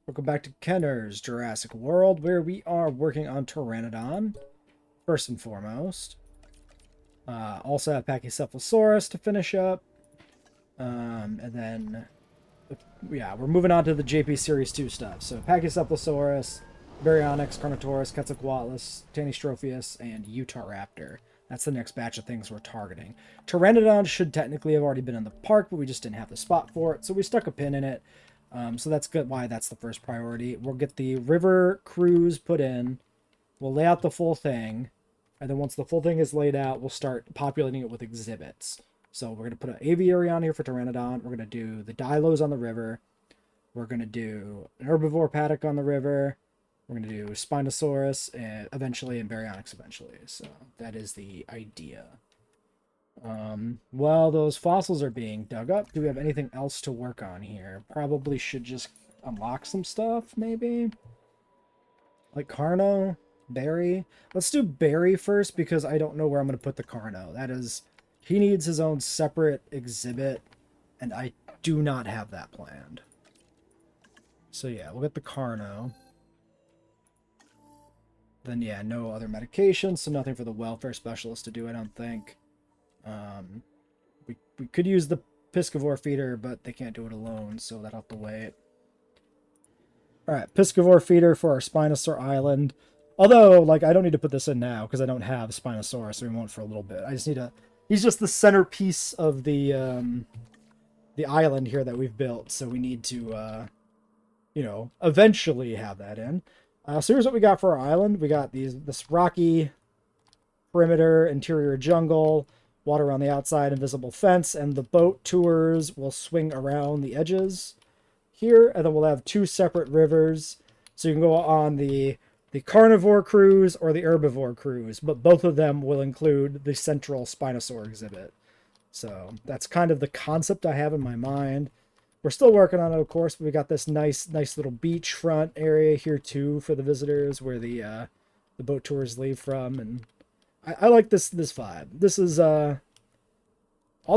Welcome back to Kenner's Jurassic World, where we are working on Pteranodon, first and foremost. Also have Pachycephalosaurus to finish up. And then, yeah, we're moving on to the JP Series 2 stuff. So Pachycephalosaurus, Baryonyx, Carnotaurus, Quetzalcoatlus, Tanystropheus, and Utahraptor. That's the next batch of things we're targeting. Pteranodon should technically have already been in the park, but we just didn't have the spot for it, so we stuck a pin in it. So that's good. Why that's the first priority. We'll get the river cruise put in. We'll lay out the full thing. And then once the full thing is laid out, we'll start populating it with exhibits. So we're going to put an aviary on here for Pteranodon. We're going to do the Dilos on the river. We're going to do an herbivore paddock on the river. We're going to do Spinosaurus eventually and Baryonyx eventually. So that is the idea. While those fossils are being dug up, do we have anything else to work on here? Probably should just unlock some stuff, maybe? Like Carno, Barry. Let's do Barry first because I don't know where I'm going to put the Carno. That is, he needs his own separate exhibit, and I do not have that planned. So yeah, we'll get the Carno. Then yeah, no other medications, so nothing for the welfare specialist to do, I don't think. We could use the piscivore feeder, but they can't do it alone, so that'll have to wait. Alright, piscivore feeder for our Spinosaur Island. Although, like, I don't need to put this in now, because I don't have Spinosaurus, so we won't for a little bit. I just need he's just the centerpiece of the island here that we've built, so we need to, you know, eventually have that in. So here's what we got for our island. We got this rocky perimeter, interior jungle, water on the outside, invisible fence, and the boat tours will swing around the edges here, and then we'll have two separate rivers, so you can go on the carnivore cruise or the herbivore cruise, but both of them will include the central Spinosaur exhibit. So that's kind of the concept I have in my mind. We're still working on it, of course, but we got this nice little beachfront area here too for the visitors, where the boat tours leave from, and I like this vibe. This is all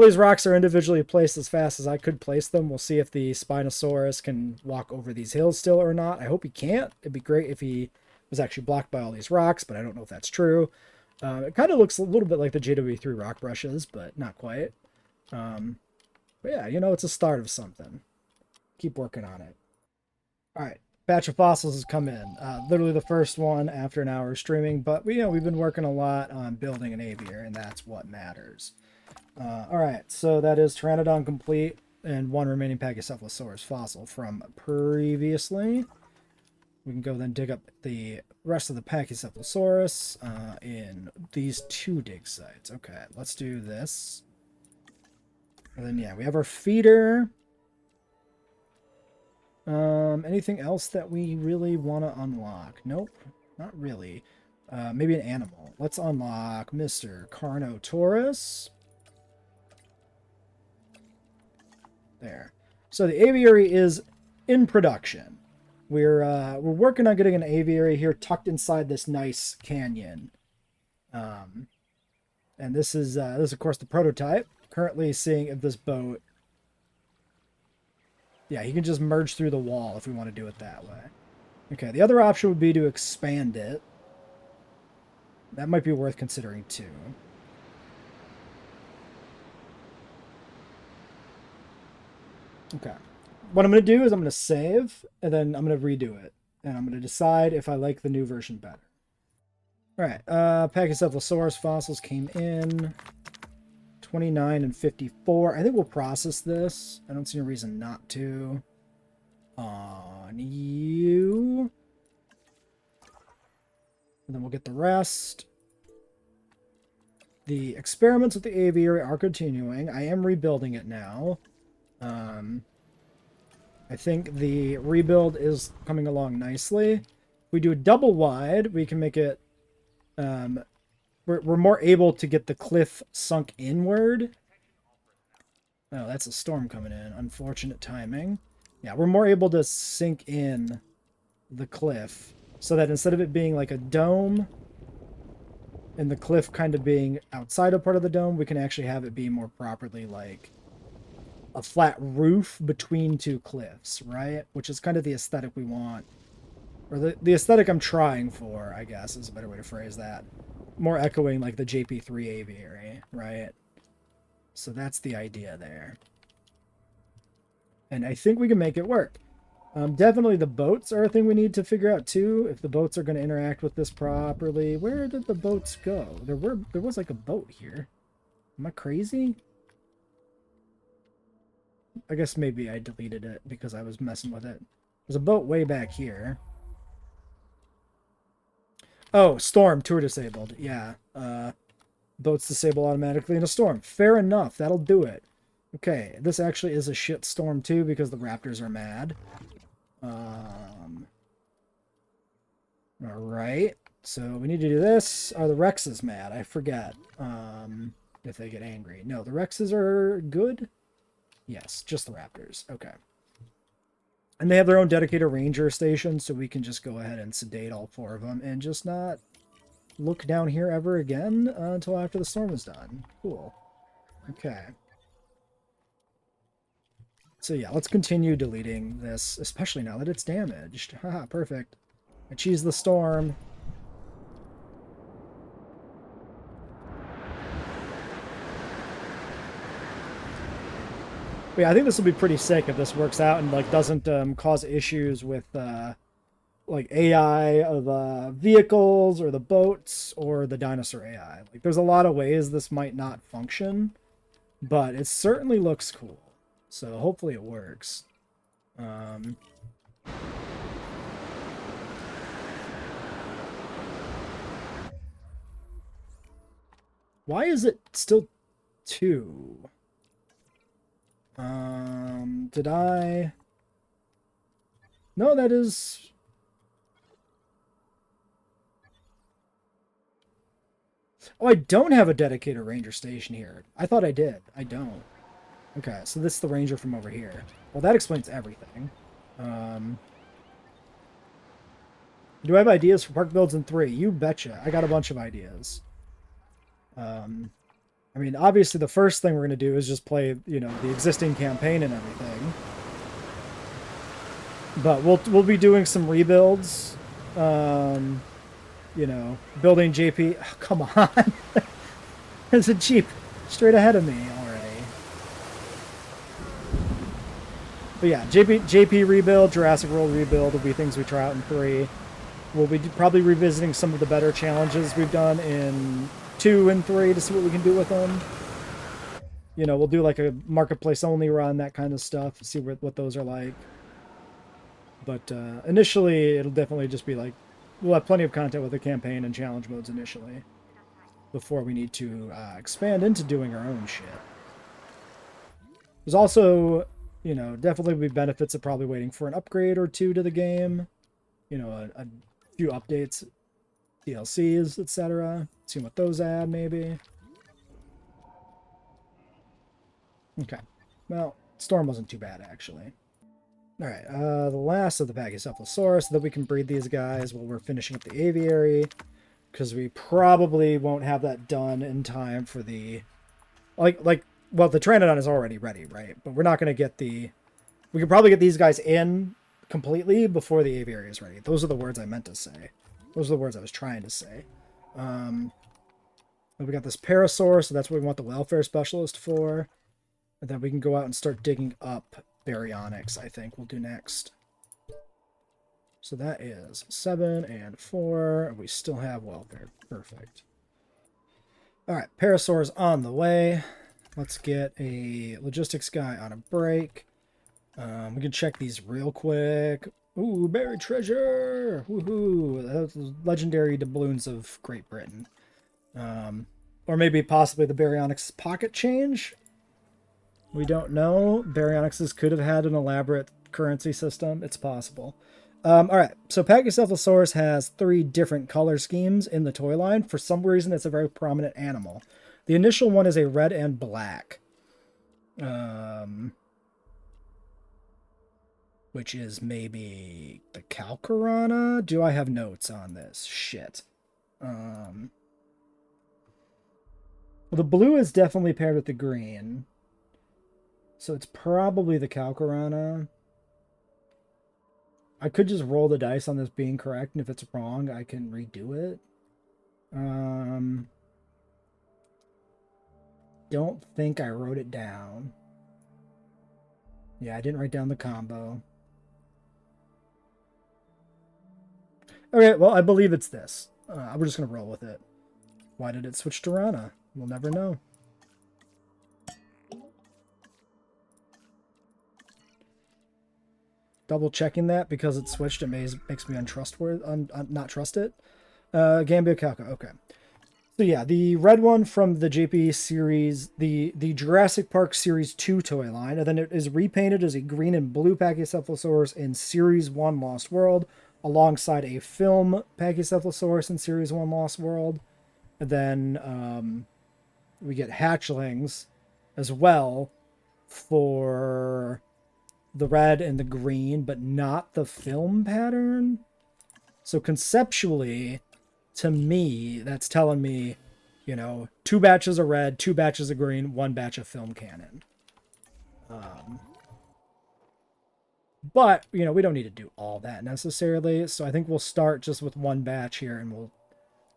these rocks are individually placed as fast as I could place them. We'll see if the Spinosaurus can walk over these hills still or not. I hope he can't. It'd be great if he was actually blocked by all these rocks, but I don't know if that's true. It kind of looks a little bit like the JWE2 rock brushes, but not quite. But yeah, you know, it's a start of something. Keep working on it. All right. Batch of fossils has come in. Literally the first one after an hour of streaming, but we've been working a lot on building an aviary, and that's what matters. All right, so that is Pteranodon complete, and one remaining Pachycephalosaurus fossil from previously. We can go then dig up the rest of the Pachycephalosaurus in these two dig sites. Okay, let's do this. And then yeah, we have our feeder. Anything else that we really want to unlock? Nope, not really. Maybe an animal. Let's unlock Mr. Carnotaurus. There. So the aviary is in production. We're working on getting an aviary here tucked inside this nice canyon. And this is of course the prototype. Currently seeing if this boat. Yeah, he can just merge through the wall if we want to do it that way. Okay, the other option would be to expand it. That might be worth considering too. Okay. What I'm going to do is I'm going to save, and then I'm going to redo it. And I'm going to decide if I like the new version better. Alright, Pachycephalosaurus fossils came in. 29 and 54. I think we'll process this. I don't see a reason not to. On you. And then we'll get the rest. The experiments with the aviary are continuing. I am rebuilding it now. I think the rebuild is coming along nicely. If we do a double wide, we can make it... We're more able to get the cliff sunk inward. Oh, that's a storm coming in. Unfortunate timing. Yeah, we're more able to sink in the cliff so that instead of it being like a dome and the cliff kind of being outside of part of the dome, we can actually have it be more properly like a flat roof between two cliffs, right? Which is kind of the aesthetic we want. Or the aesthetic I'm trying for, I guess, is a better way to phrase that. More echoing like the JP3 aviary, right? So that's the idea there. And I think we can make it work. Definitely the boats are a thing we need to figure out too, if the boats are going to interact with this properly. Where did the boats go? There was like a boat here. Am I crazy? I guess maybe I deleted it because I was messing with it. There's a boat way back here. Oh, storm, tour disabled. Yeah. Boats disable automatically in a storm. Fair enough. That'll do it. Okay, this actually is a shit storm too because the raptors are mad. Alright. So we need to do this. Are the Rexes mad? I forget. If they get angry. No, the Rexes are good. Yes, just the raptors. Okay. And they have their own dedicated ranger station, so we can just go ahead and sedate all 4 of them and just not look down here ever again until after the storm is done. Cool. Okay. So yeah, let's continue deleting this, especially now that it's damaged. Haha, perfect. I cheese the storm. But yeah, I think this will be pretty sick if this works out and like doesn't cause issues with like AI of vehicles or the boats or the dinosaur AI. Like there's a lot of ways this might not function, but it certainly looks cool. So hopefully it works. Why is it still 2? Did I... No, that is... Oh, I don't have a dedicated ranger station here. I thought I did. I don't. Okay, so this is the ranger from over here. Well, that explains everything. Do I have ideas for park builds in 3? You betcha. I got a bunch of ideas. I mean, obviously the first thing we're going to do is just play, you know, the existing campaign and everything. But we'll be doing some rebuilds. You know, building JP... Oh, come on! There's a Jeep straight ahead of me already. But yeah, JP rebuild, Jurassic World rebuild will be things we try out in 3. We'll be probably revisiting some of the better challenges we've done in 2 and 3 to see what we can do with them. You know, we'll do like a marketplace only run, that kind of stuff, see what those are like. But initially, it'll definitely just be like, we'll have plenty of content with the campaign and challenge modes initially, before we need to expand into doing our own shit. There's also, you know, definitely be benefits of probably waiting for an upgrade or 2 to the game. You know, a few updates, DLCs, etc. See what those add, maybe. Okay. Well, Storm wasn't too bad, actually. Alright, the last of the Pachycephalosaurus, so that we can breed these guys while we're finishing up the aviary. Because we probably won't have that done in time for the... well, the Pteranodon is already ready, right? But we're not going to get the... We can probably get these guys in completely before the aviary is ready. Those are the words I meant to say. Those are the words I was trying to say. We got this Parasaur, so that's what we want the welfare specialist for. And then we can go out and start digging up Baryonyx, I think we'll do next. So that is 7 and 4. And we still have welfare. Perfect. Alright, Parasaur's on the way. Let's get a logistics guy on a break. We can check these real quick. Ooh, buried treasure! Woohoo! That's legendary doubloons of Great Britain. Or maybe possibly the Baryonyx pocket change? We don't know. Baryonyxes could have had an elaborate currency system. It's possible. Alright, so Pachycephalosaurus has 3 different color schemes in the toy line. For some reason, it's a very prominent animal. The initial one is a red and black. Which is maybe the Calcarana? Do I have notes on this? Shit. Well, the blue is definitely paired with the green. So it's probably the Calcarana. I could just roll the dice on this being correct, and if it's wrong, I can redo it. Don't think I wrote it down. Yeah, I didn't write down the combo. Okay, well, I believe it's this. We're just going to roll with it. Why did it switch to Rana? We'll never know. Double checking that because it switched, it makes me untrustworthy, not trust it. Gambia Calca, okay. So yeah, the red one from the JP series, the Jurassic Park Series 2 toy line, and then it is repainted as a green and blue Pachycephalosaurus in Series 1 Lost World, alongside a film Pachycephalosaurus in Series 1 Lost World. And then we get hatchlings as well for the red and the green, but not the film pattern. So conceptually, to me, that's telling me, you know, 2 batches of red, 2 batches of green, 1 batch of film cannon. But, you know, we don't need to do all that necessarily. So I think we'll start just with 1 batch here and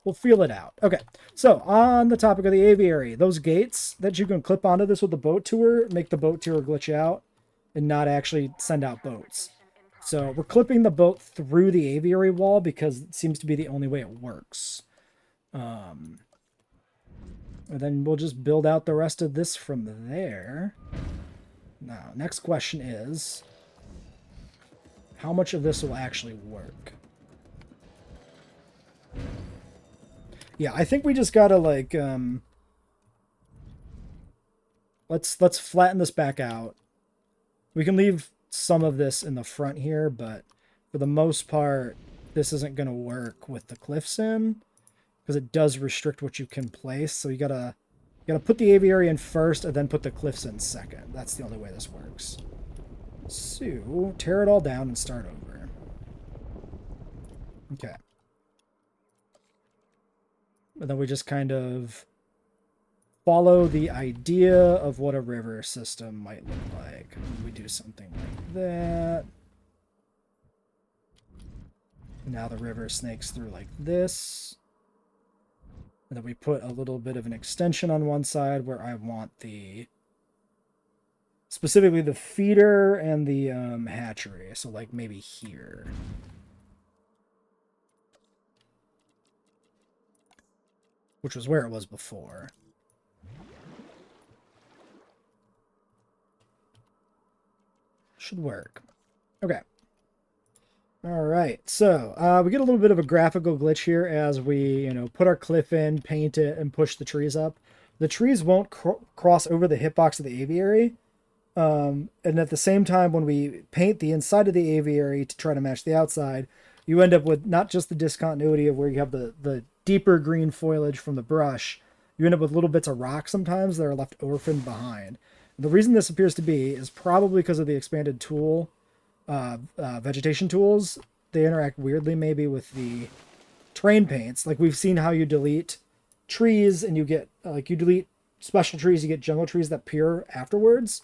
we'll feel it out. Okay, so on the topic of the aviary, those gates that you can clip onto this with the boat tour make the boat tour glitch out and not actually send out boats. So we're clipping the boat through the aviary wall because it seems to be the only way it works. And then we'll just build out the rest of this from there. Now, next question is, how much of this will actually work? Yeah, I think we just gotta, like, let's flatten this back out. We can leave some of this in the front here, but for the most part, this isn't going to work with the cliffs in, because it does restrict what you can place. So you gotta put the aviary in first, and then put the cliffs in second. That's the only way this works. So, tear it all down and start over. Okay. And then we just kind of follow the idea of what a river system might look like. We do something like that. Now the river snakes through like this. And then we put a little bit of an extension on one side where I want specifically the feeder and the hatchery. So like maybe here. Which was where it was before. Should work. Okay. All right. So we get a little bit of a graphical glitch here as we, you know, put our cliff in, paint it, and push the trees up. The trees won't cross over the hitbox of the aviary. And at the same time, when we paint the inside of the aviary to try to match the outside, you end up with not just the discontinuity of where you have the deeper green foliage from the brush, you end up with little bits of rock sometimes that are left orphaned behind. The reason this appears to be is probably because of the expanded tool, vegetation tools. They interact weirdly maybe with the terrain paints. Like we've seen how you delete trees and you get, like you delete special trees, you get jungle trees that appear afterwards.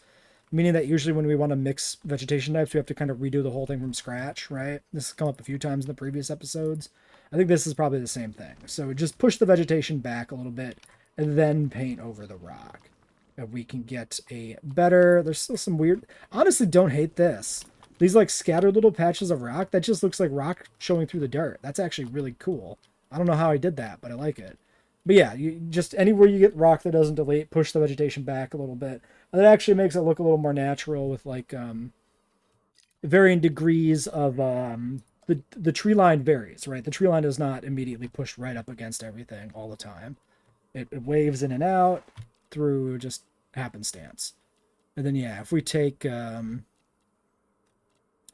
Meaning that usually when we want to mix vegetation types, we have to kind of redo the whole thing from scratch, right? This has come up a few times in the previous episodes. I think this is probably the same thing. So just push the vegetation back a little bit and then paint over the rock. And we can get a better... There's still some weird... Honestly, don't hate this. These like scattered little patches of rock, that just looks like rock showing through the dirt. That's actually really cool. I don't know how I did that, but I like it. But yeah, you just anywhere you get rock that doesn't delete, push the vegetation back a little bit. And that actually makes it look a little more natural with like varying degrees of the tree line varies, right? The tree line is not immediately pushed right up against everything all the time. It waves in and out through just happenstance. And then yeah, if we take oh,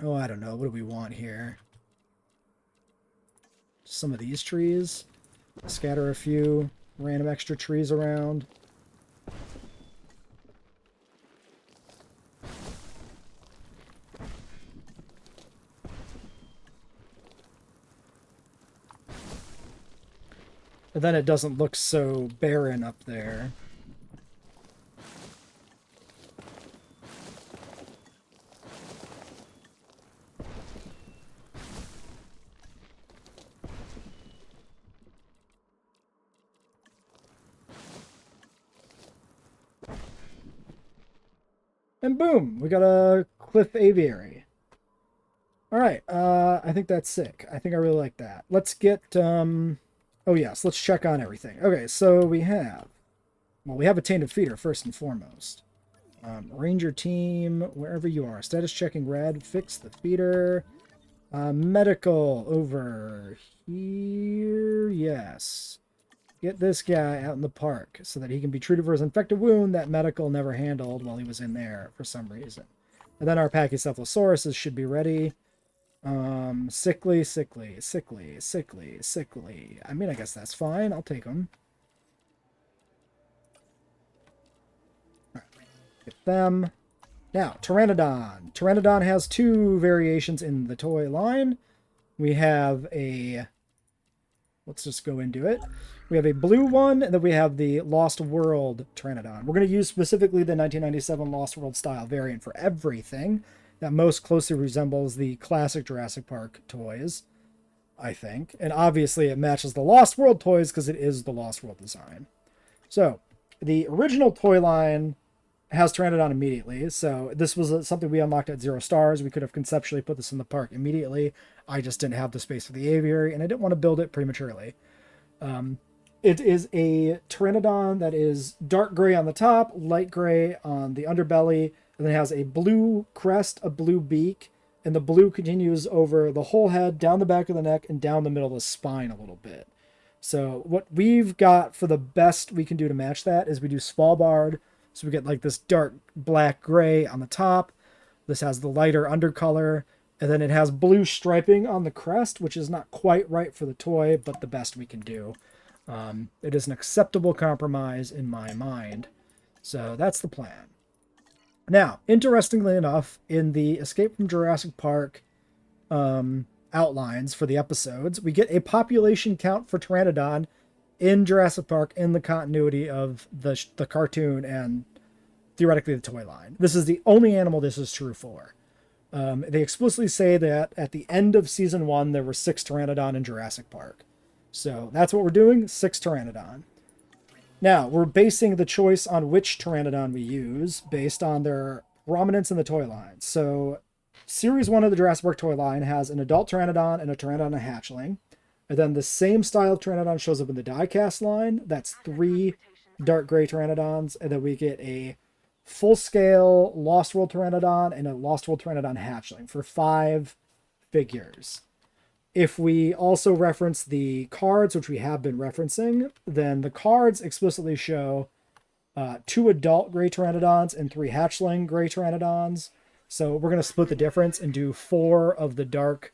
I don't know, what do we want here? Some of these trees. Scatter a few random extra trees around. And then it doesn't look so barren up there. And boom, we got a cliff aviary. All right, I think that's sick. I think I really like that. Let's get, oh yes, let's check on everything. Okay, so we have a tainted feeder first and foremost. Ranger team, wherever you are. Status checking red, fix the feeder. Medical over here, yes. Get this guy out in the park so that he can be treated for his infected wound that medical never handled while he was in there for some reason. And then our Pachycephalosauruses should be ready. Sickly. I mean, I guess that's fine. I'll take them. Get them. Now, Pteranodon. Pteranodon has two variations in the toy line. We have a... Let's just go into it. We have a blue one, and then we have the Lost World Pteranodon. We're going to use specifically the 1997 Lost World style variant for everything that most closely resembles the classic Jurassic Park toys, I think. And obviously it matches the Lost World toys because it is the Lost World design. So, the original toy line has Pteranodon immediately. So this was something we unlocked at 0 stars. We could have conceptually put this in the park immediately. I just didn't have the space for the aviary, and I didn't want to build it prematurely. It is a Pteranodon that is dark gray on the top, light gray on the underbelly, and then it has a blue crest, a blue beak, and the blue continues over the whole head, down the back of the neck, and down the middle of the spine a little bit. So what we've got for the best we can do to match that is we do Svalbard. So we get like this dark black gray on the top. This has the lighter undercolor. And then it has blue striping on the crest, which is not quite right for the toy, but the best we can do. It is an acceptable compromise in my mind. So that's the plan. Now, interestingly enough, in the Escape from Jurassic Park outlines for the episodes, we get a population count for Pteranodon in Jurassic Park in the continuity of the cartoon and theoretically the toy line. This is the only animal this is true for. They explicitly say that at the end of season 1, there were 6 Pteranodon in Jurassic Park. So that's what we're doing, 6 Pteranodon. Now, we're basing the choice on which Pteranodon we use based on their prominence in the toy line. So Series 1 of the Jurassic Park toy line has an adult Pteranodon and a Pteranodon hatchling. And then the same style of Pteranodon shows up in the diecast line. That's 3 dark gray Pteranodons. And then we get a full-scale Lost World Pteranodon and a Lost World Pteranodon hatchling for 5 figures. If we also reference the cards, which we have been referencing, then the cards explicitly show 2 adult gray Pteranodons and 3 hatchling gray Pteranodons. So we're going to split the difference and do 4 of the dark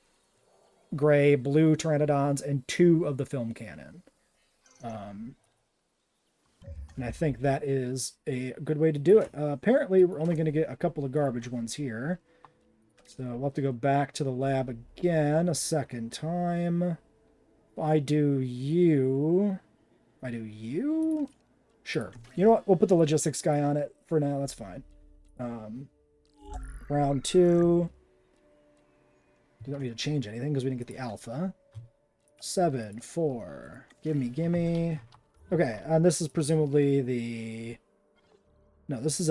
gray blue Pteranodons and 2 of the film canon. And I think that is a good way to do it. Apparently, we're only going to get a couple of garbage ones here. So we'll have to go back to the lab again a second time. If I do you... Sure. You know what? We'll put the logistics guy on it for now. That's fine. Round 2. You don't need to change anything because we didn't get the alpha. 7, 4. Gimme. Okay, and this is presumably the... No, this is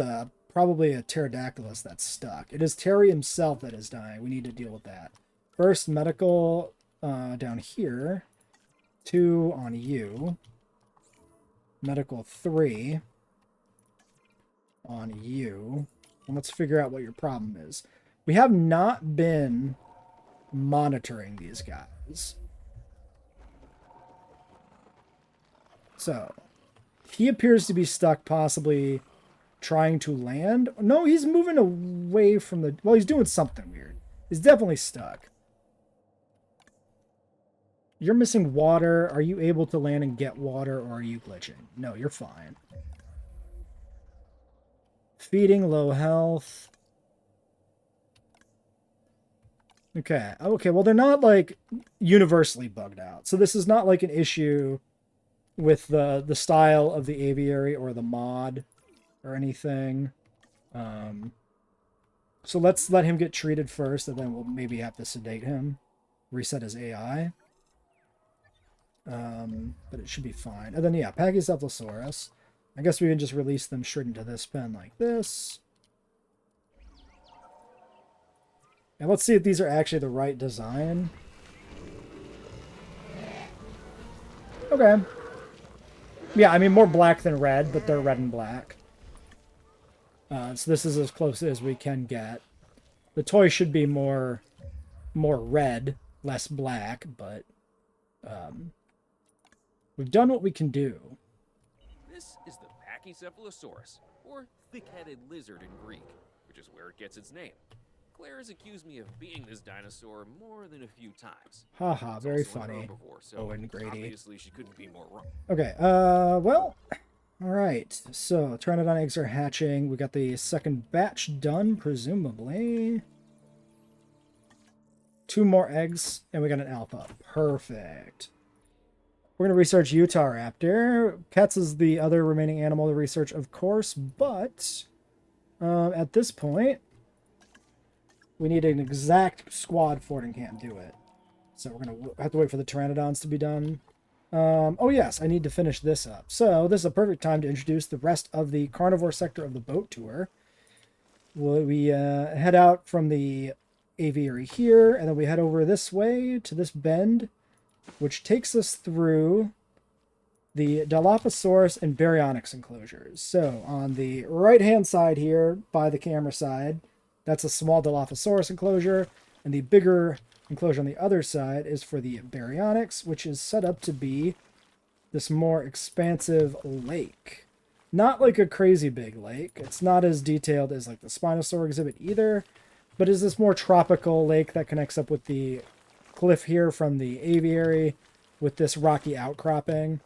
probably a Pterodactylus that's stuck. It is Terry himself that is dying. We need to deal with that. First, medical down here. 2 on you. Medical 3 on you. And let's figure out what your problem is. We have not been monitoring these guys. So, he appears to be stuck, possibly trying to land. No, he's moving away from the... Well, he's doing something weird. He's definitely stuck. You're missing water. Are you able to land and get water, or are you glitching? No, you're fine. Feeding, low health. Okay, well, they're not, like, universally bugged out. So this is not, like, an issue with the style of the aviary or the mod or anything. So let's let him get treated first, and then we'll maybe have to sedate him. Reset his AI. But it should be fine. And then, yeah, Pachycephalosaurus. I guess we can just release them straight into this pen like this. And let's see if these are actually the right design. Okay. Yeah, I mean, more black than red, but they're red and black. So this is as close as we can get. The toy should be more red, less black, but we've done what we can do. This is the Pachycephalosaurus, or thick-headed lizard in Greek, which is where it gets its name. Claire has accused me of being this dinosaur more than a few times. Haha, very Also an funny. herbivore, so Owen Grady. obviously she couldn't be more wrong. Okay, well, alright. So, Pteranodon eggs are hatching. We got the second batch done, presumably. 2 more eggs, and we got an alpha. Perfect. We're going to research Utahraptor. Cats is the other remaining animal to research, of course, but at this point, we need an exact squad for it and can't do it. So we're going to have to wait for the Pteranodons to be done. Oh yes, I need to finish this up. So this is a perfect time to introduce the rest of the carnivore sector of the boat tour. We head out from the aviary here, and then we head over this way to this bend, which takes us through the Dilophosaurus and Baryonyx enclosures. So on the right-hand side here, by the camera side, that's a small Dilophosaurus enclosure, and the bigger enclosure on the other side is for the Baryonyx, which is set up to be this more expansive lake. Not like a crazy big lake. It's not as detailed as like the Spinosaurus exhibit either, but is this more tropical lake that connects up with the cliff here from the aviary with this rocky outcropping.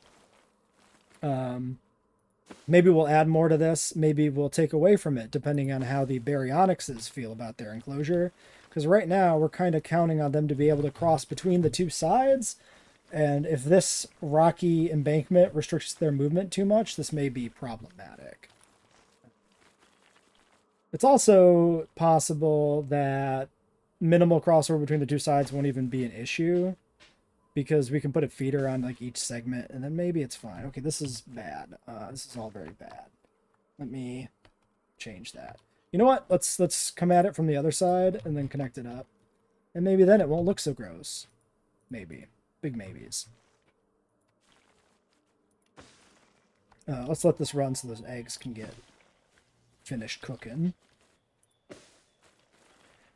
Maybe we'll add more to this. Maybe we'll take away from it, depending on how the Baryonyxes feel about their enclosure. Because right now, we're kind of counting on them to be able to cross between the two sides. And if this rocky embankment restricts their movement too much, this may be problematic. It's also possible that minimal crossover between the two sides won't even be an issue, because we can put a feeder on like each segment, and then maybe it's fine. Okay, this is bad. This is all very bad. Let me change that. You know what? Let's come at it from the other side and then connect it up, and maybe then it won't look so gross. Maybe. Big maybes. Let's let this run so those eggs can get finished cooking.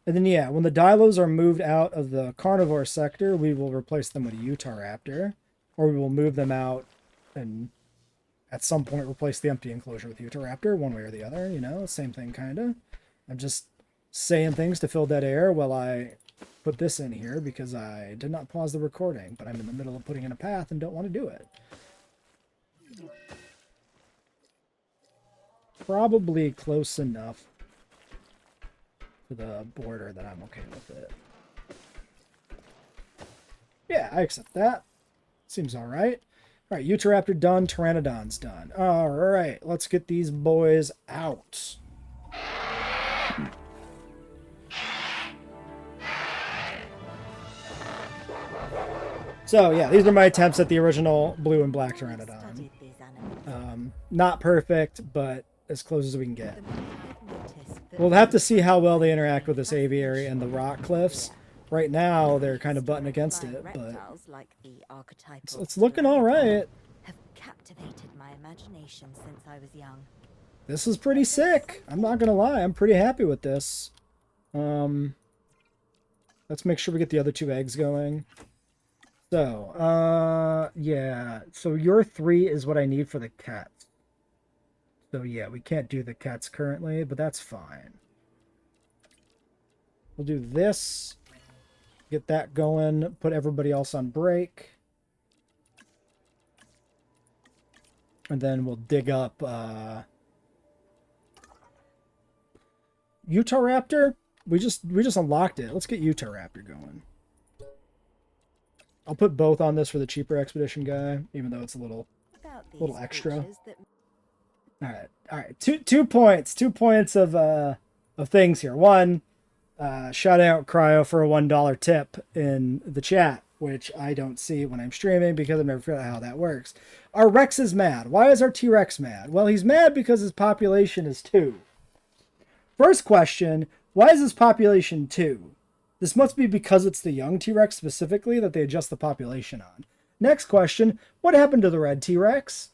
And then, yeah, when the Dilos are moved out of the carnivore sector, we will replace them with Utahraptor. Or we will move them out and at some point replace the empty enclosure with Utahraptor, one way or the other, you know, same thing, kind of. I'm just saying things to fill dead air while I put this in here because I did not pause the recording, but I'm in the middle of putting in a path and don't want to do it. Probably close enough to the border that I'm okay with it. Yeah, I accept that. Seems alright. Alright, Utahraptor done, Pteranodon's done. Alright, let's get these boys out. So, yeah, these are my attempts at the original blue and black Pteranodon. Not perfect, but as close as we can get. We'll have to see how well they interact with this aviary and the rock cliffs. Right now, they're kind of butting against it, but it's looking all right. Have captivated my imagination since I was young. This is pretty sick. I'm not gonna lie. I'm pretty happy with this. Let's make sure we get the other 2 eggs going. So, yeah. So your 3 is what I need for the cats. So yeah, we can't do the cats currently, but that's fine. We'll do this. Get that going. Put everybody else on break. And then we'll dig up Utahraptor. We just unlocked it. Let's get Utahraptor going. I'll put both on this for the cheaper expedition guy, even though it's a little extra. All right. Two points. 2 points of things here. One, shout out Cryo for a $1 tip in the chat, which I don't see when I'm streaming because I've never figured out how that works. Our Rex is mad. Why is our T-Rex mad? Well, he's mad because his population is 2. First question, why is his population 2? This must be because it's the young T-Rex specifically that they adjust the population on. Next question, what happened to the red T-Rex?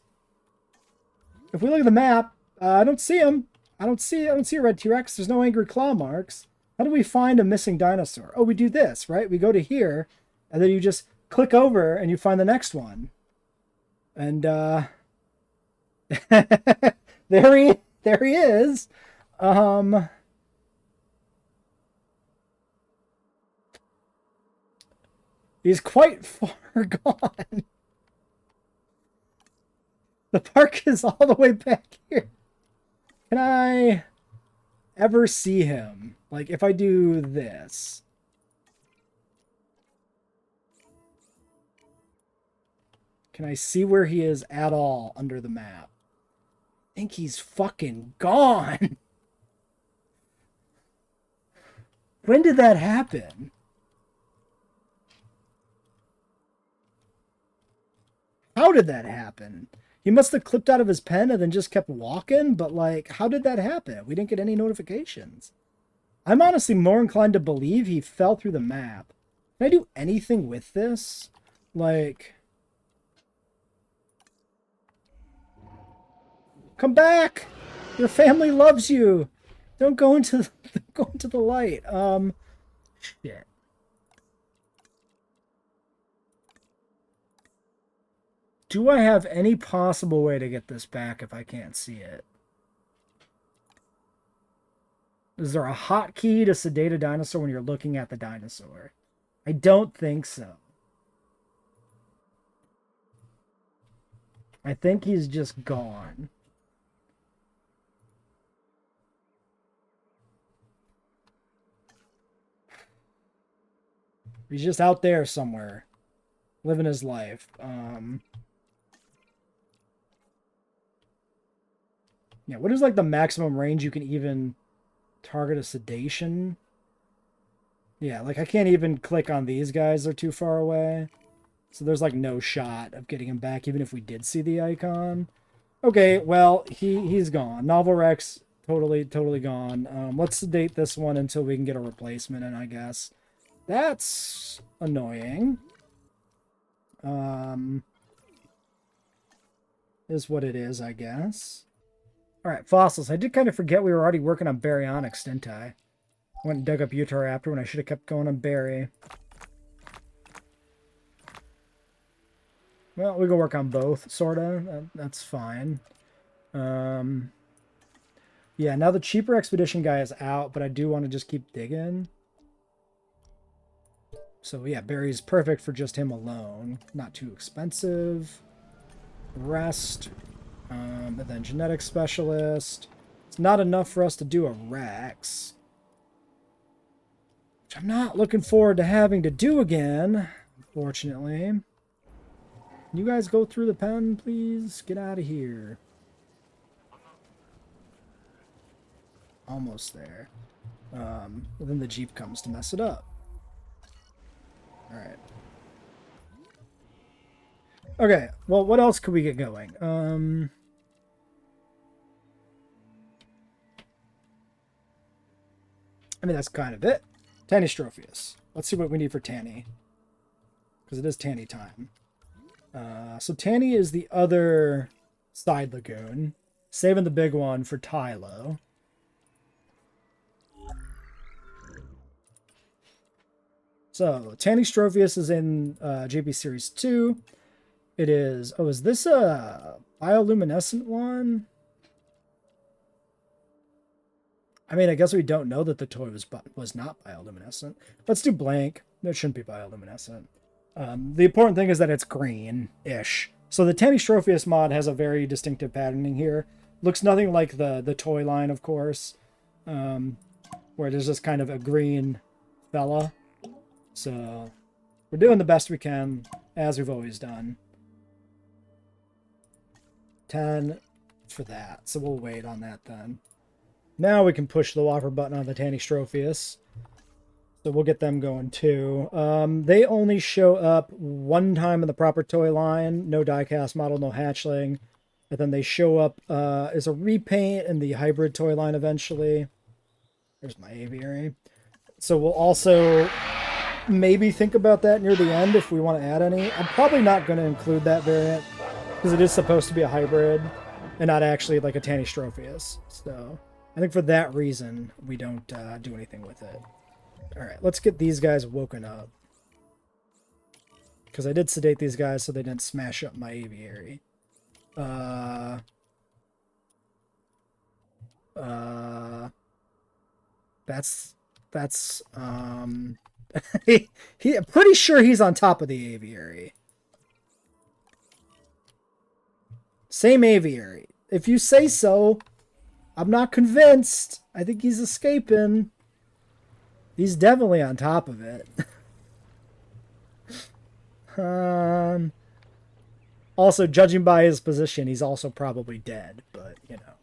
If we look at the map, I don't see him. I don't see a red T-Rex. There's no angry claw marks. How do we find a missing dinosaur? Oh, we do this, right? We go to here, and then you just click over and you find the next one. And there he is. He's quite far gone. The park is all the way back here. Can I ever see him? Like, if I do this. Can I see where he is at all under the map? I think he's fucking gone. When did that happen? How did that happen? He must have clipped out of his pen and then just kept walking, but like, how did that happen? We didn't get any notifications. I'm honestly more inclined to believe he fell through the map. Can I do anything with this? Like... Come back! Your family loves you! Don't go into the light. Shit. Do I have any possible way to get this back if I can't see it? Is there a hotkey to sedate a dinosaur when you're looking at the dinosaur? I don't think so. I think he's just gone. He's just out there somewhere, living his life. Yeah, what is like the maximum range you can even target a sedation? Yeah, like I can't even click on these guys. They're too far away. So there's like no shot of getting him back, even if we did see the icon. Okay, well, he's gone. Novel Rex, totally gone. Let's sedate this one until we can get a replacement in, I guess. That's annoying. Is what it is, I guess. Alright, fossils. I did kind of forget we were already working on Baryonyx, didn't I? Went and dug up Utahraptor when I should have kept going on Bary. Well, we can work on both, sorta. That's fine. Yeah, now the cheaper expedition guy is out, but I do want to just keep digging. So yeah, Bary's perfect for just him alone. Not too expensive. Rest. And then genetic specialist. It's not enough for us to do a Rex. Which I'm not looking forward to having to do again, unfortunately. Can you guys go through the pen, please? Get out of here. Almost there. Then the Jeep comes to mess it up. Alright. Okay, well, what else could we get going? I mean, that's kind of it. Tanystropheus. Let's see what we need for Tanny. Because it is Tanny time. So Tanny is the other side lagoon. Saving the big one for Tylo. So, Tanystropheus is in JP Series 2. It is... Oh, is this a bioluminescent one? I mean, I guess we don't know that the toy was not bioluminescent. Let's do blank. It shouldn't be bioluminescent. The important thing is that it's green-ish. So the Tanystropheus mod has a very distinctive patterning here. Looks nothing like the toy line, of course. Where there's just kind of a green fella. So we're doing the best we can, as we've always done. 10 for that. So we'll wait on that then. Now we can push the Whopper button on the Tanystropheus. So we'll get them going too. They only show up one time in the proper toy line. No diecast model, no hatchling. And then they show up as a repaint in the hybrid toy line eventually. There's my aviary. So we'll also maybe think about that near the end if we want to add any. I'm probably not going to include that variant because it is supposed to be a hybrid and not actually like a Tanystropheus. So I think for that reason, we don't do anything with it. All right, let's get these guys woken up. Because I did sedate these guys so they didn't smash up my aviary. That's I'm pretty sure he's on top of the aviary. Same aviary. If you say so, I'm not convinced. I think he's escaping. He's definitely on top of it. Also, judging by his position, he's also probably dead, but, you know.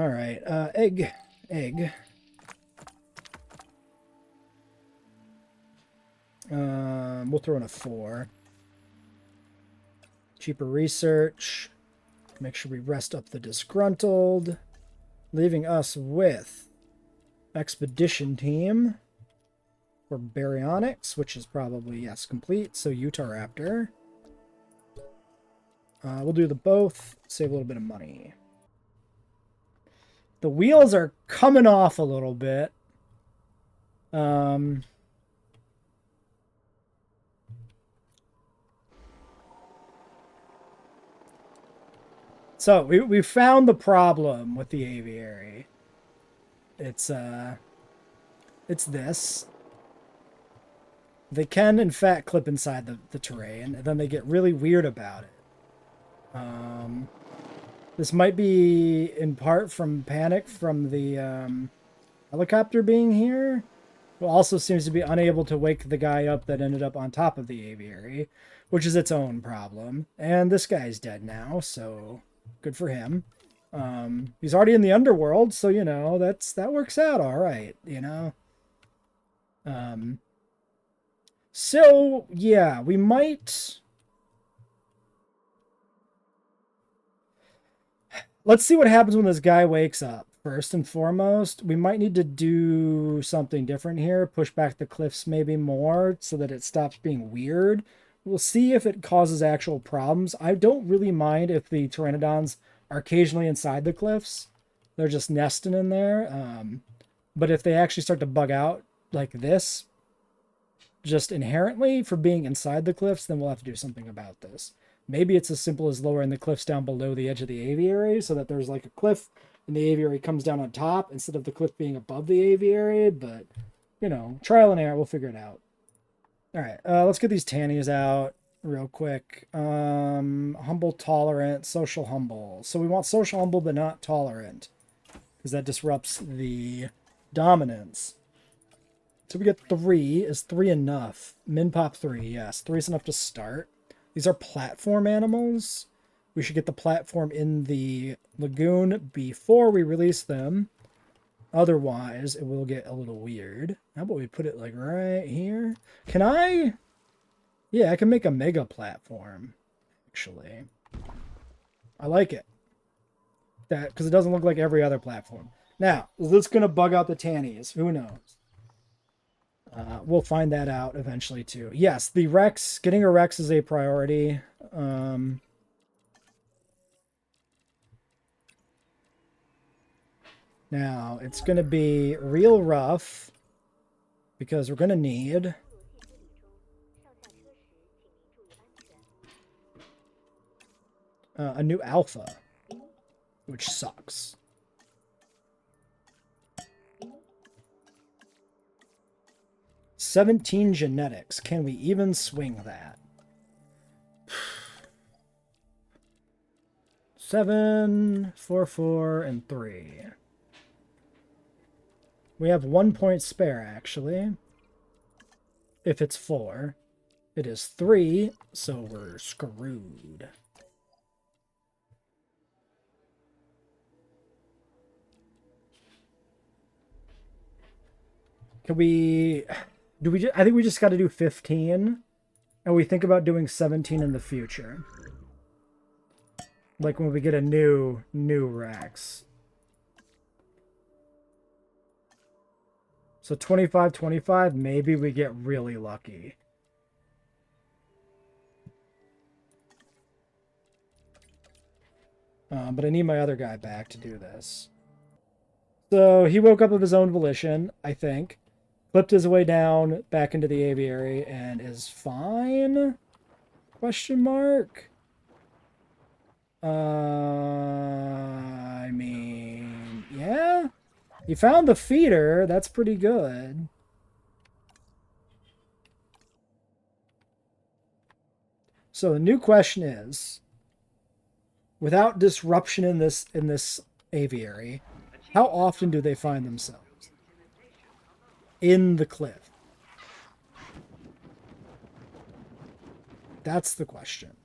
Alright, egg. We'll throw in a 4. Cheaper research. Make sure we rest up the disgruntled. Leaving us with expedition team for Baryonyx, which is probably, yes, complete. So Utahraptor. We'll do the both. Save a little bit of money. The wheels are coming off a little bit. So we found the problem with the aviary. It's this. They can in fact clip inside the terrain, and then they get really weird about it. This might be in part from panic from the helicopter being here, who also seems to be unable to wake the guy up that ended up on top of the aviary, which is its own problem. And this guy's dead now, so good for him. He's already in the underworld, so you know that works out all right, you know. So yeah, we might. Let's see what happens when this guy wakes up. First and foremost, we might need to do something different here. Push back the cliffs maybe more so that it stops being weird. We'll see if it causes actual problems. I don't really mind if the pteranodons are occasionally inside the cliffs. They're just nesting in there. But if they actually start to bug out like this, just inherently for being inside the cliffs, then we'll have to do something about this. Maybe it's as simple as lowering the cliffs down below the edge of the aviary so that there's like a cliff and the aviary comes down on top instead of the cliff being above the aviary. But, you know, trial and error, we'll figure it out. All right, let's get these tannies out real quick. Humble, tolerant, social humble. So we want social humble but not tolerant because that disrupts the dominance. So we get 3. Is 3 enough? Min pop 3, yes. 3 is enough to start. These are platform animals. We should get the platform in the lagoon before we release them. Otherwise, it will get a little weird. How about we put it like right here? Can I? Yeah, I can make a mega platform, actually. I like it. That because it doesn't look like every other platform. Now, is this going to bug out the tannies? Who knows? We'll find that out eventually too. Yes, the Rex, getting a Rex is a priority. Now, it's going to be real rough because we're going to need a new alpha, which sucks. $17 genetics. Can we even swing that? 7, 4, 4, and 3. We have 1 point spare, actually. If it's 4. It is 3, so we're screwed. Can we... I think we just got to do 15, and we think about doing 17 in the future. Like when we get a new Rex. So 25-25, maybe we get really lucky. But I need my other guy back to do this. So he woke up of his own volition, I think. Flipped his way down back into the aviary and is fine? Question mark? I mean, yeah. You found the feeder. That's pretty good. So the new question is, without disruption in this aviary, how often do they find themselves in the cliff? That's the question.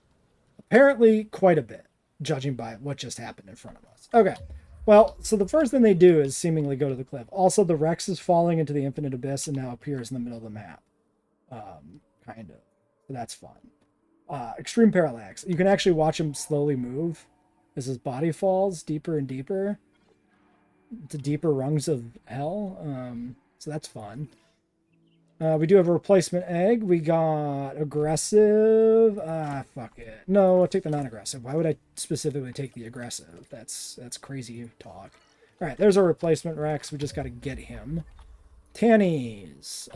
Apparently quite a bit, judging by what just happened in front of us. Okay. Well, so the first thing they do is seemingly go to the cliff. Also, the Rex is falling into the infinite abyss and now appears in the middle of the map. Kind of. So that's fun. Extreme parallax. You can actually watch him slowly move as his body falls deeper and deeper to deeper rungs of hell. So that's fun. We do have a replacement egg. We got aggressive. Fuck it. No, I'll take the non-aggressive. Why would I specifically take the aggressive? That's crazy talk. All right, there's our replacement Rex. We just got to get him. Tannies.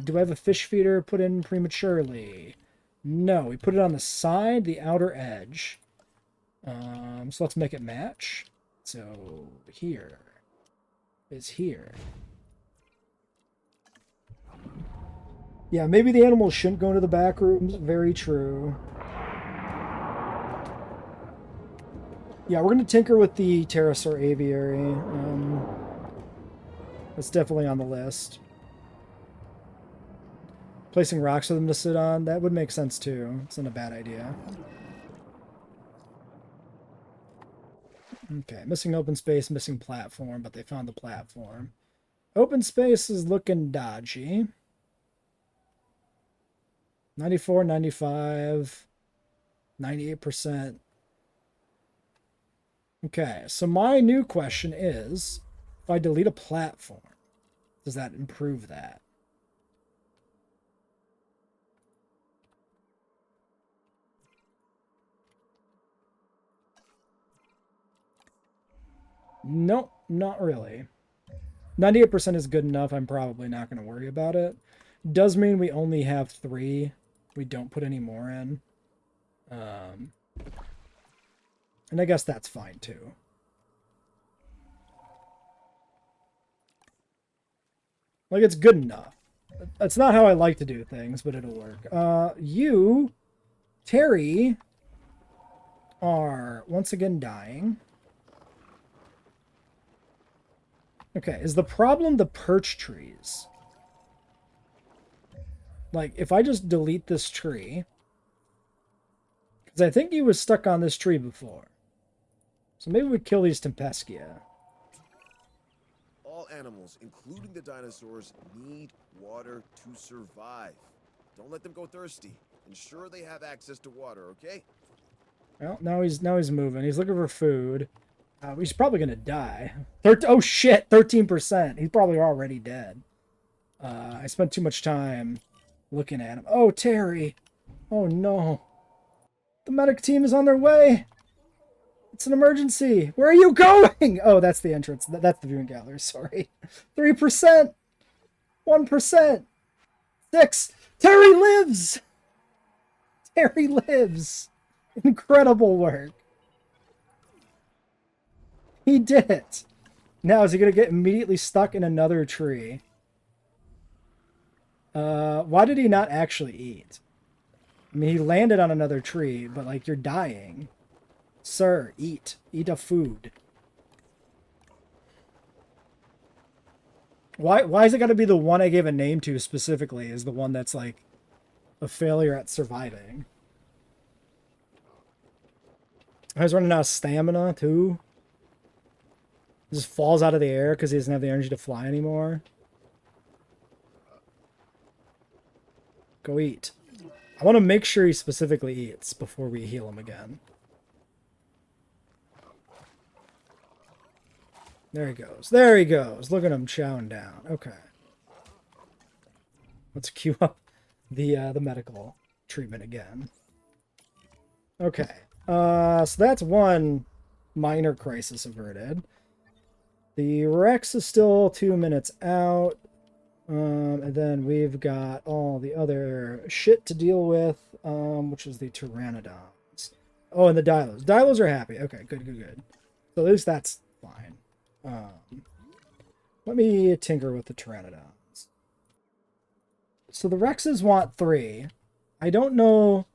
Do I have a fish feeder put in prematurely? No, we put it on the side, the outer edge. So let's make it match. So here is here. Yeah, maybe the animals shouldn't go into the back rooms. Very true. Yeah, we're going to tinker with the pterosaur aviary. That's definitely on the list. Placing rocks for them to sit on, that would make sense too. It's not a bad idea. Okay, missing open space, missing platform, but they found the platform. Open space is looking dodgy. 94, 95, 98%. Okay, so my new question is, if I delete a platform, does that improve that? Nope, not really. 98% is good enough. I'm probably not going to worry about it. Does mean we only have 3. We don't put any more in. And I guess that's fine too. Like, it's good enough. That's not how I like to do things, but it'll work. You, Terry, are once again dying. Okay, is the problem the perch trees? Like, if I just delete this tree, because I think he was stuck on this tree before. So maybe we kill these Tempeschia. All animals, including the dinosaurs, need water to survive. Don't let them go thirsty. Ensure they have access to water, okay? Well, now he's moving. He's looking for food. He's probably gonna die. Oh shit, 13%. He's probably already dead. I spent too much time looking at him. Oh, Terry. Oh no. The medic team is on their way. It's an emergency. Where are you going? Oh, that's the entrance. That's the viewing gallery. Sorry. 3%. 1%. 6. Terry lives. Terry lives. Incredible work. He did it. Now, is he going to get immediately stuck in another tree? Why did he not actually eat? I mean, he landed on another tree, but, like, you're dying. Sir, eat. Eat a food. Why is it got to be the one I gave a name to specifically is the one that's, like, a failure at surviving? I was running out of stamina, too. He just falls out of the air because he doesn't have the energy to fly anymore. Go eat. I want to make sure he specifically eats before we heal him again. There he goes. There he goes. Look at him chowing down. Okay. Let's queue up the medical treatment again. Okay. So that's one minor crisis averted. The Rex is still 2 minutes out. And then we've got all the other shit to deal with, which is the Pteranodons. Oh, and the Dilos. Dilos are happy. Okay, good. So at least that's fine. Let me tinker with the Pteranodons. So the Rexes want 3. I don't know.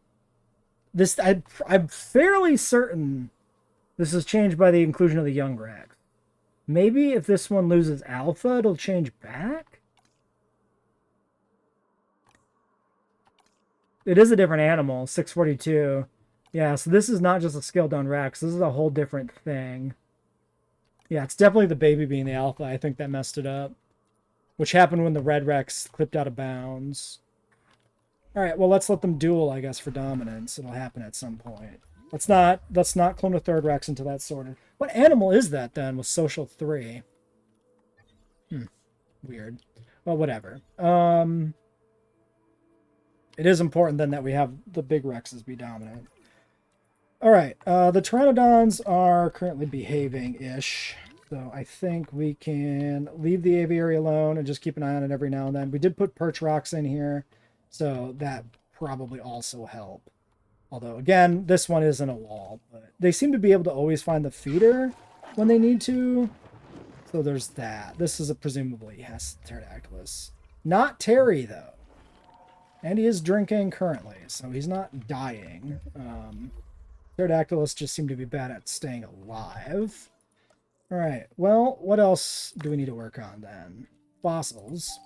This I'm fairly certain this is changed by the inclusion of the young Rex. Maybe if this one loses alpha, it'll change back? It is a different animal, 642. Yeah, so this is not just a scaled down Rex. This is a whole different thing. Yeah, it's definitely the baby being the alpha. I think that messed it up. Which happened when the red Rex clipped out of bounds. Alright, well, let's let them duel, I guess, for dominance. It'll happen at some point. Let's not clone a third Rex until that's sorted. What animal is that, then, with social 3? Weird. Well, whatever. It is important, then, that we have the big Rexes be dominant. Alright, the Pteranodons are currently behaving-ish. So I think we can leave the aviary alone and just keep an eye on it every now and then. We did put perch rocks in here, so that probably also help. Although, again, this one isn't a wall. But they seem to be able to always find the feeder when they need to. So there's that. This is presumably has Pterodactylus. Not Terry, though. And he is drinking currently, so he's not dying. Pterodactylus just seem to be bad at staying alive. Alright, well, what else do we need to work on then? Fossils.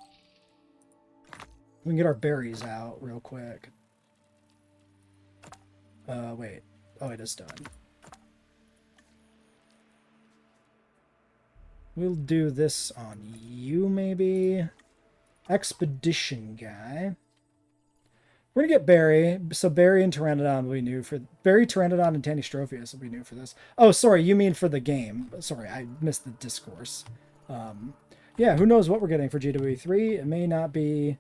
We can get our berries out real quick. Wait. Oh, it is done. We'll do this on you, maybe. Expedition guy. We're gonna get Barry. So Barry and Pteranodon will be new for... Barry, Pteranodon, and Tanystropheus will be new for this. Oh, sorry, you mean for the game. Sorry, I missed the discourse. Yeah, who knows what we're getting for JWE3. It may not be...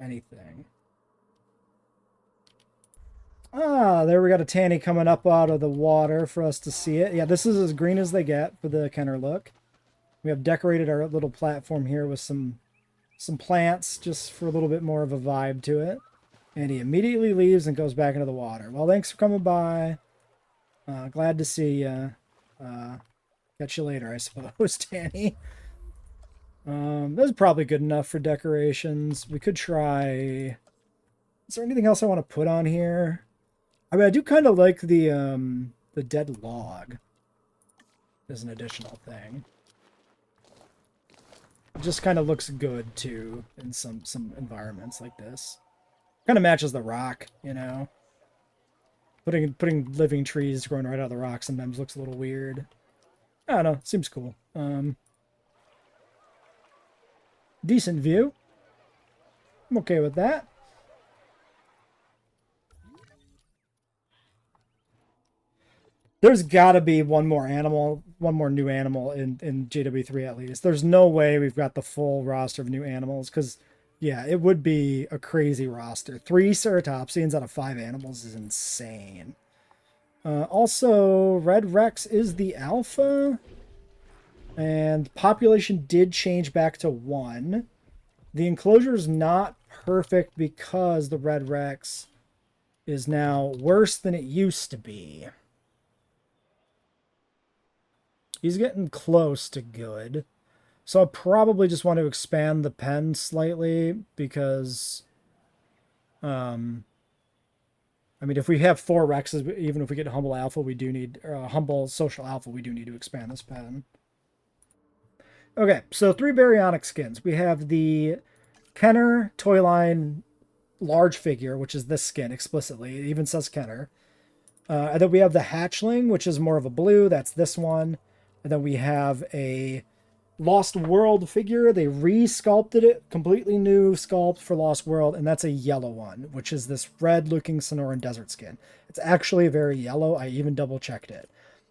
anything. Ah, there we got a Tanny coming up out of the water for us to see it. Yeah, this is as green as they get for the Kenner look. We have decorated our little platform here with some plants just for a little bit more of a vibe to it. And he immediately leaves and goes back into the water. Well, thanks for coming by. Glad to see you. Catch you later, I suppose, Tanny. This is probably good enough for decorations. We could try... Is there anything else I want to put on here? I mean, I do kind of like the dead log as an additional thing. It just kind of looks good, too, in some environments like this. Kind of matches the rock, you know? Putting living trees growing right out of the rock sometimes looks a little weird. I don't know. Seems cool. Decent view. I'm okay with that. There's got to be one more new animal in JW3 at least. There's no way we've got the full roster of new animals because, yeah, it would be a crazy roster. 3 Ceratopsians out of 5 animals is insane. Also, Red Rex is the alpha, and population did change back to 1. The enclosure is not perfect because the Red Rex is now worse than it used to be. He's getting close to good. So I probably just want to expand the pen slightly because, I mean, if we have 4 Rexes, even if we get Humble Alpha, we do need, Humble Social Alpha, we do need to expand this pen. Okay, so 3 Baryonyx skins. We have the Kenner Toyline large figure, which is this skin explicitly. It even says Kenner. And then we have the Hatchling, which is more of a blue. That's this one. And then we have a Lost World figure. They re-sculpted it. Completely new sculpt for Lost World. And that's a yellow one, which is this red-looking Sonoran Desert skin. It's actually very yellow. I even double-checked it.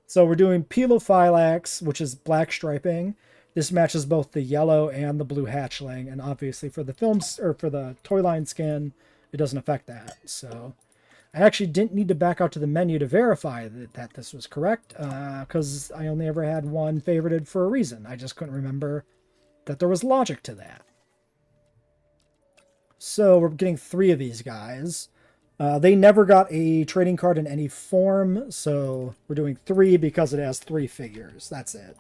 So we're doing Pelophylax, which is black striping. This matches both the yellow and the blue hatchling, and obviously for the films or for the toy line skin, it doesn't affect that. So I actually didn't need to back out to the menu to verify that this was correct, because I only ever had one favorited for a reason. I just couldn't remember that there was logic to that. So we're getting 3 of these guys. They never got a trading card in any form, so we're doing 3 because it has 3 figures. That's it.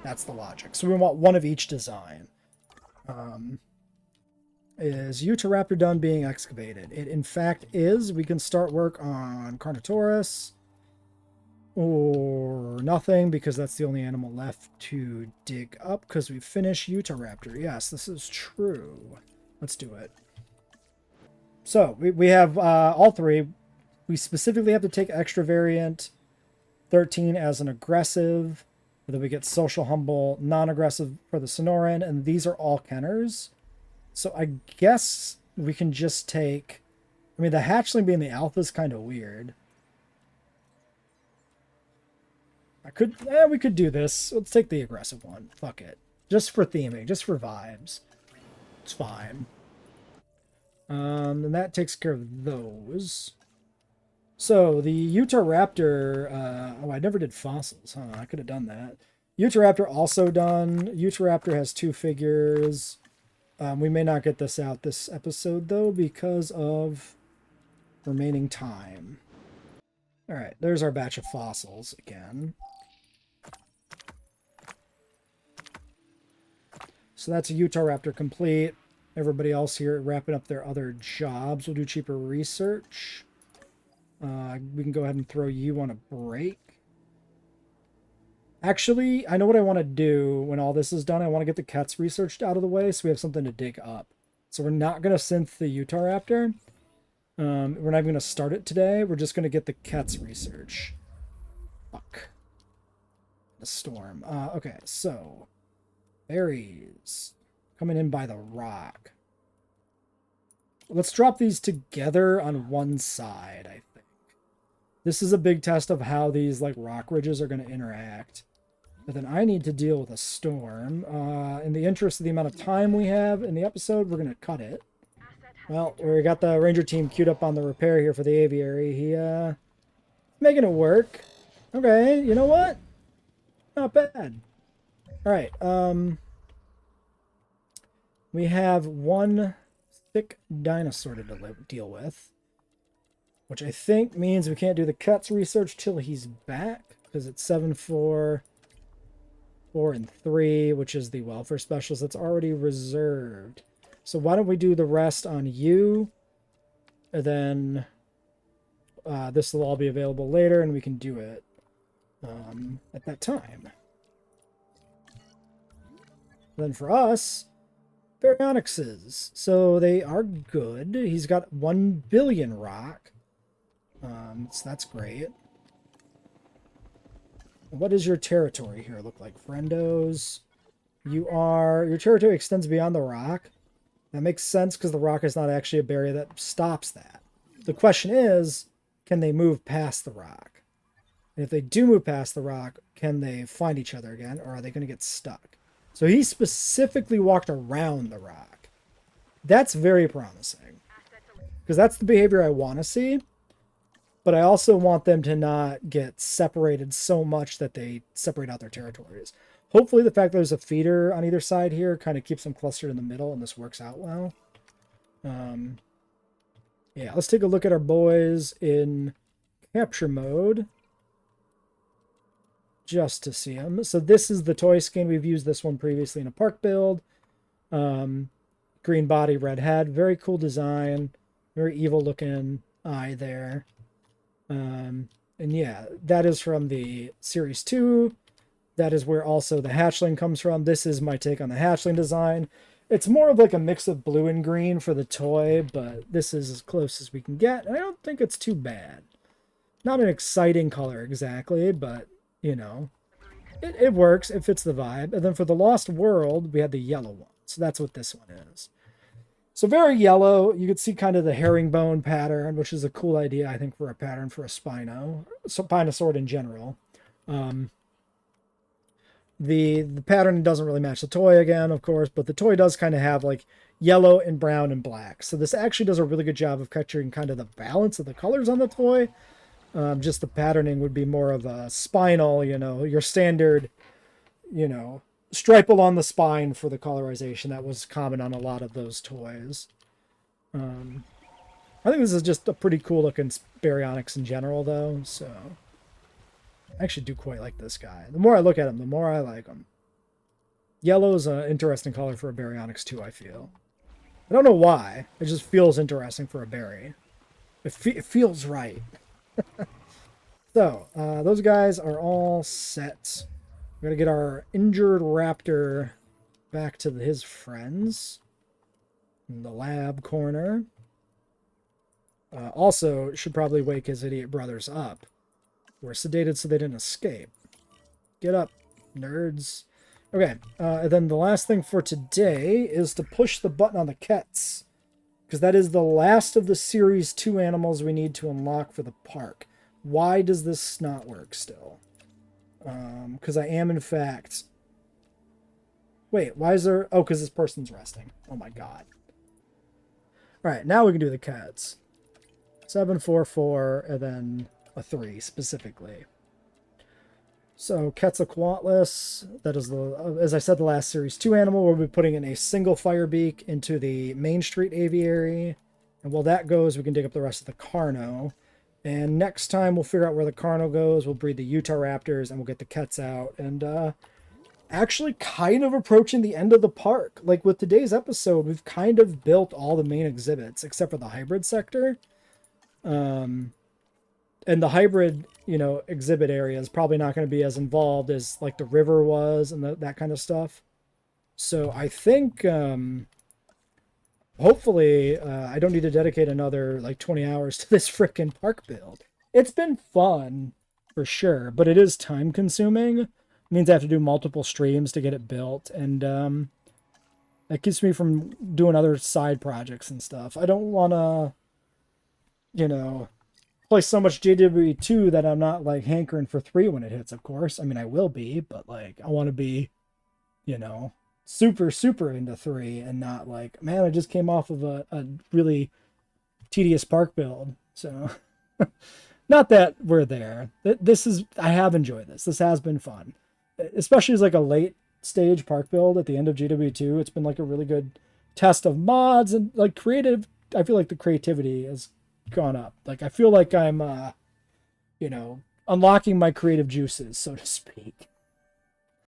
That's the logic. So we want 1 of each design. Is Utahraptor done being excavated? It in fact is. We can start work on Carnotaurus. Or nothing, because that's the only animal left to dig up, because we finished Utahraptor. Yes, this is true. Let's do it. So we have all 3. We specifically have to take extra variant 13 as an aggressive. Then we get social humble, non-aggressive for the Sonoran, and these are all Kenners. So I guess we can just take... I mean, the hatchling being the alpha is kind of weird. We could do this. Let's take the aggressive one. Fuck it. Just for theming, just for vibes. It's fine. And that takes care of those. So the Utahraptor, I never did fossils, huh? I could have done that. Utahraptor also done. Utahraptor has 2 figures. We may not get this out this episode though because of remaining time. All right, there's our batch of fossils again. So that's a Utahraptor complete. Everybody else here wrapping up their other jobs. We'll do cheaper research. We can go ahead and throw you on a break. Actually, I know what I want to do when all this is done. I want to get the Kets researched out of the way so we have something to dig up. So we're not going to synth the Utahraptor. We're not even going to start it today. We're just going to get the Kets research. Fuck. The storm. Okay, so... Aviaries. Coming in by the rock. Let's drop these together on one side, I think. This is a big test of how these like rock ridges are going to interact. But then I need to deal with a storm. In the interest of the amount of time we have in the episode, we're going to cut it. Well, we got the ranger team queued up on the repair here for the aviary. He, making it work. Okay, you know what? Not bad. Alright, we have one sick dinosaur to deal with. Which I think means we can't do the cuts research till he's back. Because it's 7, 4, 4, and 3, which is the welfare specialist that's already reserved. So why don't we do the rest on you? And then this will all be available later and we can do it at that time. Then for us, Baryonyxes. So they are good. He's got 1 billion rock. So that's great. What does your territory here look like? Friendos. Your territory extends beyond the rock. That makes sense because the rock is not actually a barrier that stops that. The question is, can they move past the rock? And if they do move past the rock, can they find each other again, or are they going to get stuck? So he specifically walked around the rock. That's very promising. Because that's the behavior I want to see. But I also want them to not get separated so much that they separate out their territories. Hopefully the fact that there's a feeder on either side here kind of keeps them clustered in the middle and this works out well. Yeah, let's take a look at our boys in capture mode. Just to see them. So this is the toy skin. We've used this one previously in a park build. Green body, red head. Very cool design. Very evil looking eye there. And yeah, that is from the Series 2. That is where also the hatchling comes from. This is my take on the hatchling design. It's more of like a mix of blue and green for the toy, but this is as close as we can get. And I don't think it's too bad. Not an exciting color exactly, but, you know, it works. It fits the vibe. And then for the Lost World, we had the yellow one. So that's what this one is. So very yellow. You could see kind of the herringbone pattern, which is a cool idea, I think, for a pattern for a Spinosaur in general. The pattern doesn't really match the toy again, of course, but the toy does kind of have like yellow and brown and black. So this actually does a really good job of capturing kind of the balance of the colors on the toy. Just the patterning would be more of a spinal, your standard, stripe along the spine for the colorization. That was common on a lot of those toys. I think this is just a pretty cool looking Baryonyx in general, though, so I actually do quite like this guy. The more I look at him, the more I like him. Yellow is an interesting color for a Baryonyx too, I feel. I don't know why. It just feels interesting for a berry. It feels right. So, those guys are all set. We're going to get our injured raptor back to his friends in the lab corner. Also, should probably wake his idiot brothers up. We're sedated so they didn't escape. Get up, nerds. Okay, and then the last thing for today is to push the button on the Kets, because that is the last of the Series 2 animals we need to unlock for the park. Why does this not work still? Because I am, in fact... Wait, why is there... Oh, because this person's resting. Oh my god. Alright, now we can do the Kets. 7, 4, 4, and then a 3 specifically. So Quetzalcoatlus, that is the, as I said, the last Series 2 animal. We'll be putting in a single fire beak into the Main Street Aviary. And while that goes, we can dig up the rest of the Carno. And next time we'll figure out where the Carno goes. We'll breed the Utahraptors and we'll get the Kets out. And actually kind of approaching the end of the park. Like with today's episode, we've kind of built all the main exhibits except for the hybrid sector. And the hybrid, exhibit area is probably not going to be as involved as like the river was and that kind of stuff. So I think, hopefully, I don't need to dedicate another like 20 hours to this frickin' park build. It's been fun for sure, but it is time consuming. It means I have to do multiple streams to get it built. And, that keeps me from doing other side projects and stuff. I don't want to, play so much JWE2 that I'm not like hankering for 3 when it hits, of course. I mean, I will be, but like I want to be, super into 3 and not like, man, I just came off of a really tedious park build. So not that we're there. I have enjoyed this. This has been fun, especially as like a late stage park build at the end of JWE2. It's been like a really good test of mods and like creative. I feel like the creativity has gone up. Like I feel like I'm unlocking my creative juices, so to speak.